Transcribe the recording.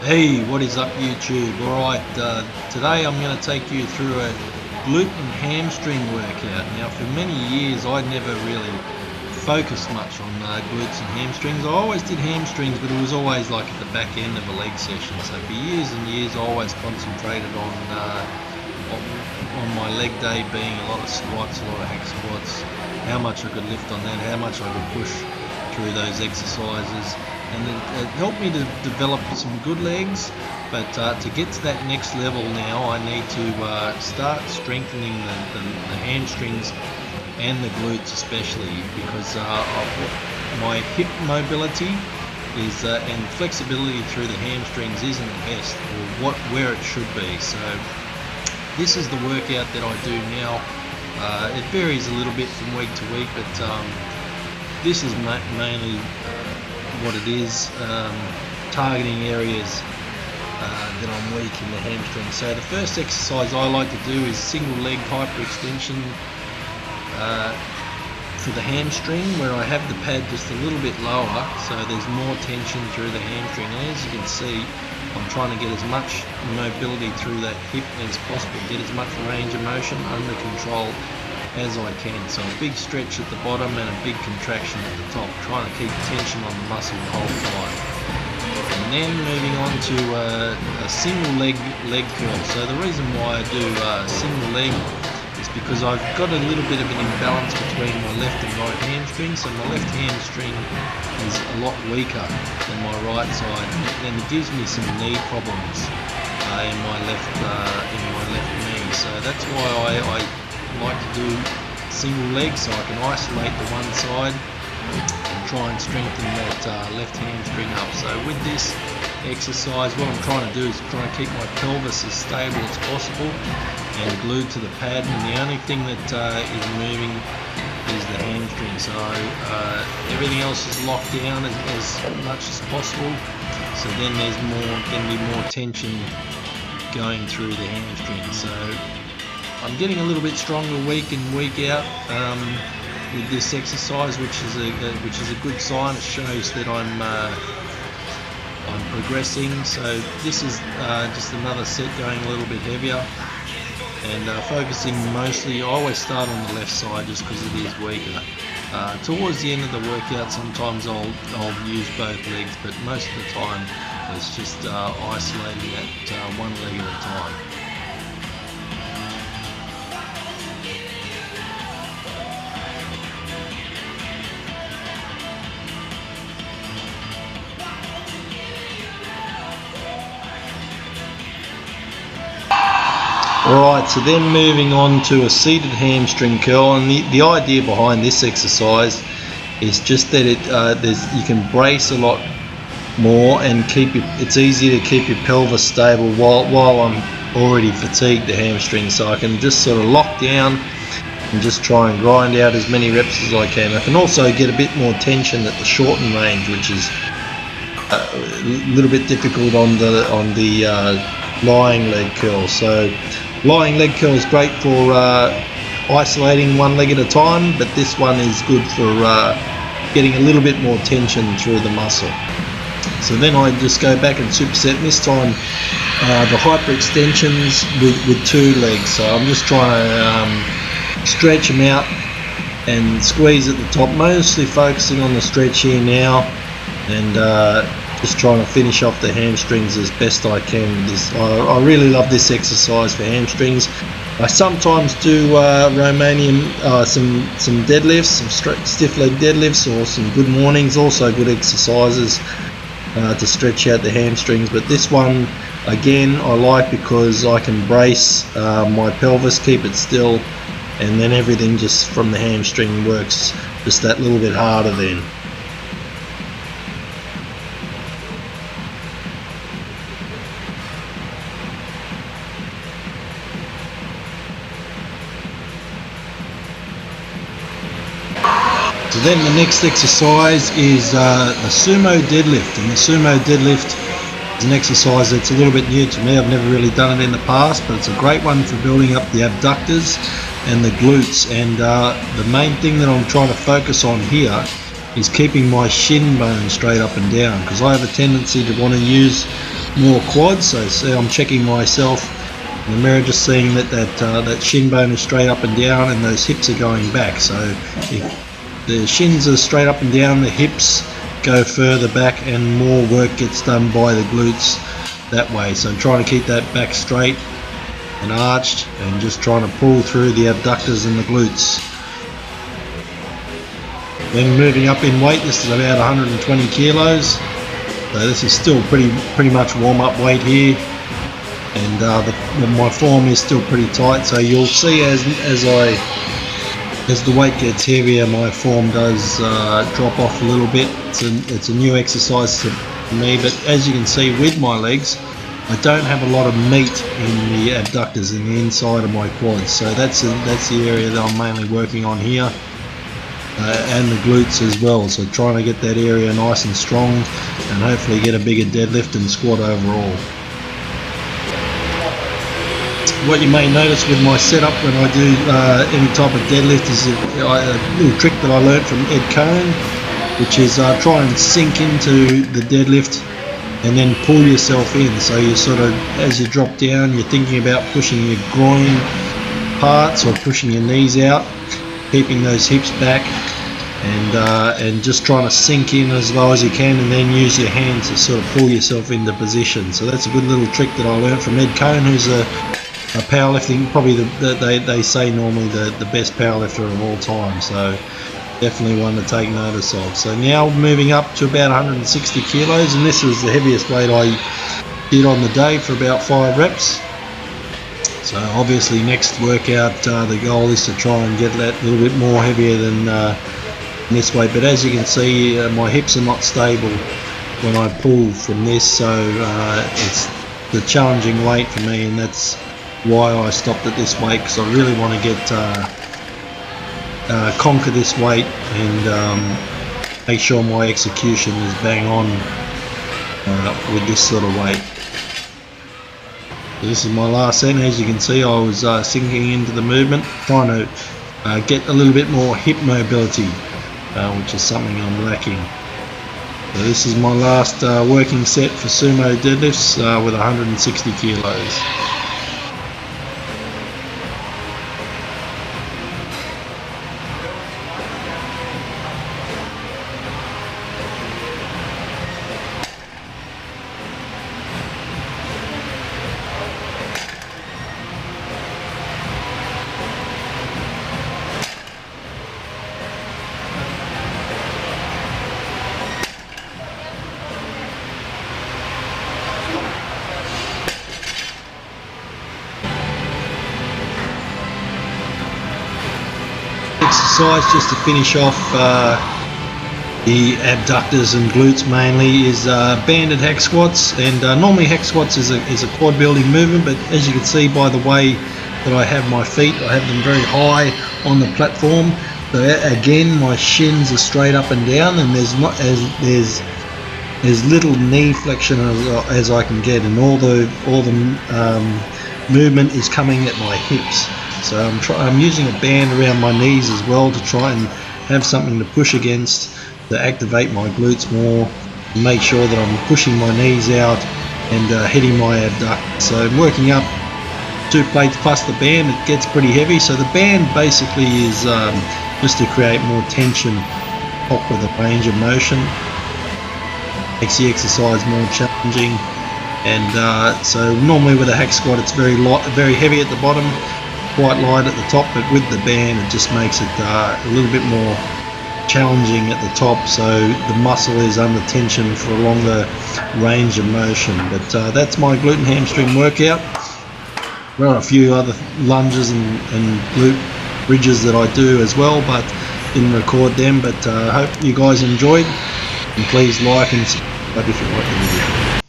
Hey, what is up YouTube? Alright, today I'm going to take you through a glute and hamstring workout. Now for many years I never really focused much on glutes and hamstrings. I always did hamstrings, but it was always like at the back end of a leg session. So for years and years I always concentrated on my leg day being a lot of squats, a lot of hack squats, how much I could lift on that, how much I could push through those exercises, and it helped me to develop some good legs. But to get to that next level now, I need to start strengthening the hamstrings and the glutes especially, because my hip mobility is and flexibility through the hamstrings isn't the best, or where it should be. So this is the workout that I do now. It varies a little bit from week to week, but this is mainly what it is, targeting areas that I'm weak in the hamstring. So the first exercise I like to do is single leg hyperextension for the hamstring, where I have the pad just a little bit lower so there's more tension through the hamstring. And as you can see, I'm trying to get as much mobility through that hip as possible, get as much range of motion under control as I can. So a big stretch at the bottom and a big contraction at the top, trying to keep tension on the muscle the whole time. And then moving on to a single leg curl. So the reason why I do single leg is because I've got a little bit of an imbalance between my left and right hamstring. So my left hamstring is a lot weaker than my right side, and it gives me some knee problems in my left knee. So that's why I like to do single leg, so I can isolate the one side and try and strengthen that left hamstring up. So with this exercise, what I'm trying to do is try and keep my pelvis as stable as possible and glued to the pad, and the only thing that is moving is the hamstring. So everything else is locked down as much as possible, so then there's going to be more tension going through the hamstring. So I'm getting a little bit stronger week in, week out with this exercise, which is a good sign. It shows that I'm progressing. So this is just another set going a little bit heavier, and focusing mostly. I always start on the left side just because it is weaker. Towards the end of the workout, sometimes I'll use both legs, but most of the time it's just isolating that one leg at a time. Alright, so then moving on to a seated hamstring curl, and the idea behind this exercise is just that you can brace a lot more and it's easier to keep your pelvis stable while I'm already fatigued the hamstring. So I can just sort of lock down and just try and grind out as many reps as I can. I can also get a bit more tension at the shortened range, which is a little bit difficult on the lying leg curl. So lying leg curl is great for isolating one leg at a time, but this one is good for getting a little bit more tension through the muscle. So then I just go back and superset, and this time the hyperextensions with two legs. So I'm just trying to stretch them out and squeeze at the top, mostly focusing on the stretch here now, and just trying to finish off the hamstrings as best I can. I really love this exercise for hamstrings. I sometimes do Romanian, some deadlifts, some stiff leg deadlifts, or some good mornings, also good exercises to stretch out the hamstrings. But this one, again, I like because I can brace my pelvis, keep it still, and then everything just from the hamstring works just that little bit harder then. So then the next exercise is the sumo deadlift, and the sumo deadlift is an exercise that's a little bit new to me. I've never really done it in the past, but it's a great one for building up the abductors and the glutes. And the main thing that I'm trying to focus on here is keeping my shin bone straight up and down, because I have a tendency to want to use more quads. So see, I'm checking myself in the mirror, just seeing that shin bone is straight up and down and those hips are going back. So if the shins are straight up and down, the hips go further back and more work gets done by the glutes that way. So I'm trying to keep that back straight and arched and just trying to pull through the abductors and the glutes. Then moving up in weight, this is about 120 kilos. So this is still pretty much warm-up weight here, and my form is still pretty tight. So you'll see as the weight gets heavier, my form does drop off a little bit. It's a new exercise to me, but as you can see with my legs, I don't have a lot of meat in the abductors, in the inside of my quads. So that's the area that I'm mainly working on here. And the glutes as well, so trying to get that area nice and strong and hopefully get a bigger deadlift and squat overall. What you may notice with my setup when I do any type of deadlift is a little trick that I learned from Ed Cohn, which is try and sink into the deadlift and then pull yourself in. So you sort of, as you drop down, you're thinking about pushing your groin parts or pushing your knees out, keeping those hips back, and just trying to sink in as low as you can, and then use your hands to sort of pull yourself into position. So that's a good little trick that I learned from Ed Cohn, who's a powerlifting, probably they say normally the best powerlifter of all time. So definitely one to take notice of. So now moving up to about 160 kilos, and this is the heaviest weight I did on the day for about 5 reps. So obviously next workout the goal is to try and get that a little bit more heavier than this weight, but as you can see my hips are not stable when I pull from this, so it's the challenging weight for me, and that's why I stopped at this weight, because I really want to get conquer this weight and make sure my execution is bang on with this sort of weight. This is my last set, and as you can see I was sinking into the movement, trying to get a little bit more hip mobility, which is something I'm lacking. So this is my last working set for sumo deadlifts with 160 kilos. Exercise just to finish off the abductors and glutes mainly is banded hack squats, and normally hack squats is a quad building movement, but as you can see by the way that I have my feet, I have them very high on the platform. So again, my shins are straight up and down, and there's little knee flexion as I can get, and all the movement is coming at my hips. So I'm using a band around my knees as well to try and have something to push against to activate my glutes more, and make sure that I'm pushing my knees out and hitting my abductor. So I'm working up 2 plates plus the band. It gets pretty heavy, so the band basically is just to create more tension, help with the range of motion, makes the exercise more challenging. And so normally with a hack squat it's very light, very heavy at the bottom, quite light at the top, but with the band it just makes it a little bit more challenging at the top, so the muscle is under tension for a longer range of motion. But that's my glute and hamstring workout. There are a few other lunges and glute bridges that I do as well, but didn't record them. But I hope you guys enjoyed, and please like and subscribe if you like the video.